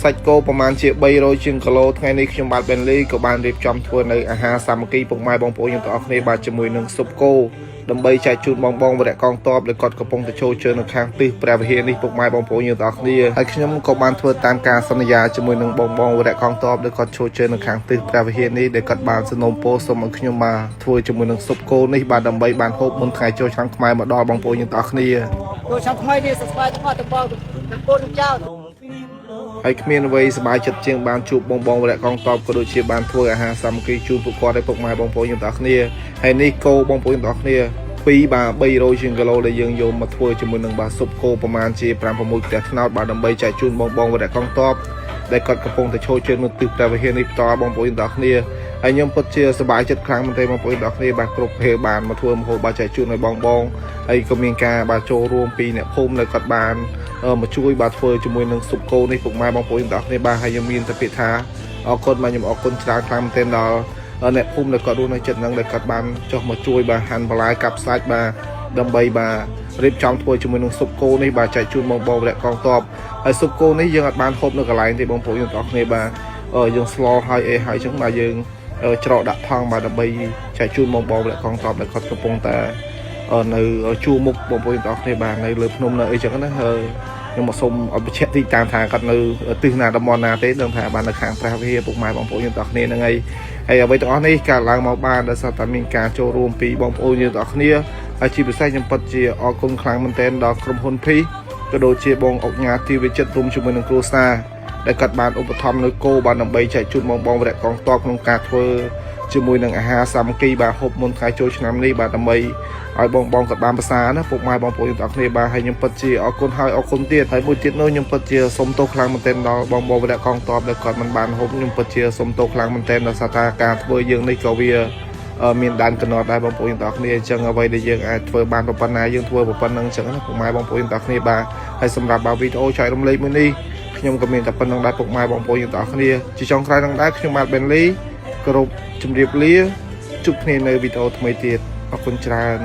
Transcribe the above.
សាច់គោប្រមាណជា300ជាងគីឡូថ្ងៃនេះខ្ញុំបាទ Bentley ក៏បានរៀបចំធ្វើនៅអាហារសាមគ្គីពុកម៉ែបងប្អូនយើងទាំងអស់គ្នាបាទជាមួយនឹងស៊ុបគោដើម្បីចែកជូនបងវរៈកងទ័ពដែលគាត់កំពុងទៅចូលជើងនៅខាងទិសព្រះវិហារនេះពុកម៉ែបងប្អូនយើងទាំងអស់គ្នាហើយខ្ញុំក៏បានធ្វើតាមការសន្យាជាមួយនឹងបងវរៈកងទ័ពដែលគាត់ចូលជើងនៅខាងទិសព្រះវិហារនេះដែលគាត់បានសនំពោសូមឲ្យខ្ញុំបាទធ្វើជាមួយនឹងស៊ុបគោនេះបាទដើម្បីបានហូបមុនថ្ងៃចូលឆ្នាំខ្មែរមកដល់បងប្អូនយើងទាំងអស់គ្នាចូលឆ្នាំថ្មីនេះសប្បាយថ្មតំបងទាំងកូនទាំងចៅហើយគ្មានអ្វីសប្បាយចិត្តជាងបានជួបបងវរៈកងទ័ពក៏ដូចជាបានធ្វើអាហារសាមគ្គីជូនពួកគាត់ឲ្យពុកម៉ែបងប្អូនយើងទាំងអស់គ្នាហើយនេះគោបងប្អូនទាំងអស់គ្នាពីបាទ300ជាងគីឡូដែលយើងយកមកធ្វើជាមួយនឹងបាទស៊ុបគោប្រមាណជា5-6ផ្ទះថ្នោតបាទដើម្បីចែកជូនបងវរៈកងទ័ពដែលគាត់កំពុងតែចូលជើងនៅទិសព្រះវិហារនេះបន្តបងប្អូនទាំងអស់គ្នាហើយខ្ញុំពិតជាសប្បាយចិត្តខ្លាំងមែនទេបងប្អូនទាំងអស់គ្នាបាទគ្រប់ពេលបានមកធ្វើម្ហូបបាទចែកជូនឲ្យបងហើយក៏មានការបាទចូលរួមពីអ្នកភូមិដែលគាត់បានមកជួយបាទធ្វើជាមួយនឹងស៊ុបគោនេះពុកម៉ែបងប្អូនទាំងអស់គ្នាបាទហើយខ្ញុំមានតែពាក្យថាអរគុណបាទខ្ញុំអរគុណច្រើនខ្លាំងមែនទេដល់អ្នកភូមិដែលគាត់រស់នៅជិតហ្នឹងដែលគាត់បានចុះមកជួយបាទហាន់បន្លែកាប់សាច់បាទដើម្បីបាទរៀបចំធ្វើជាមួយនឹងស៊ុបគោនេះបាទចែកជូនបងវរៈកងទ័ពហើយស៊ុបគោនេះយើងអត់បានហូបនៅកន្លែងទេបងប្អូនទាំងអស់គ្នាបាទយើងស្លហើយអីហើយចឹងបាទយើងច្រកដាក់ថង់បាទដើម្បីចែកជូនបងវរៈកងទ័ពដែលគាត់កំពុងតែនៅជួរមុខបងប្អូនទាំងអស់គ្នាបាទនៅលើភ្នំនៅអីចឹងណាខ្ញុំមកសុំអបិជ្ជៈទីតាមថាគាត់នៅទិសណាតំបន់ណាទេដឹងថាបាននៅខាងព្រះវិហារពុកម៉ែបងប្អូនយើងទាំងអស់គ្នាហ្នឹងហើយអ្វីទាំងអស់នេះកើតឡើងមកបានដោយសារតែមានការចូលរួមពីបងប្អូនយើងទាំងអស់គ្នាហើយជាពិសេសខ្ញុំពិតជាអរគុណខ្លាំងមែនទែនដល់ក្រុមហ៊ុនភីក៏ដូចជាបងអុកញ៉ាទីវិចិត្ររួមជាមួយនឹងគ្រួសារដែលគាត់បានឧបត្ថម្ភនៅគោបានដើម្បីចែកជូនបងវរៈកងទ័ពក្នុងការធ្វើជាមួយនឹងអាហារសាមគ្គីបាទហូបមុនថ្ងៃចូលឆ្នាំនេះបាទដើម្បីឲ្យបងគាត់បានប្រសើរណាពុកម៉ែបងប្អូនទាំងអស់គ្នាបាទហើយខ្ញុំពិតជាអរគុណហើយអរគុណទៀតហើយមួយទៀតនោះខ្ញុំពិតជាសូមទោសខ្លាំងមែនទែនដល់បងវរៈកងទ័ពដែលគាត់មិនបានហូបខ្ញុំពិតជាសូមទោសខ្លាំងមែនទែនដោយសារតែការធ្វើយើងនេះក៏វាមានដែនកណ្ដោដែរបងប្អូនទាំងអស់គ្នាអញ្ចឹងអ្វីដែលយើងអាចធ្វើបានប៉ុណ្ណាយើងធ្វើប៉ុណ្ណឹងអញ្ចឹងណាពុកម៉ែបងប្អូនទាំងអស់គ្នាបាទហើយសម្រាប់វីដេអូចែករំលែកមួយនេះខ្ញុំក៏មានតែប៉ុណ្្នឹងដែរពុកម៉ែបងប្អូនទាំងអស់គ្នាជាចុងក្រោយនឹងដែរខ្ញុំបាទ Bentley គោរពជម្រាបលាជួបគ្នានៅវីដេអូថ្មីទៀតអរគុណច្រើន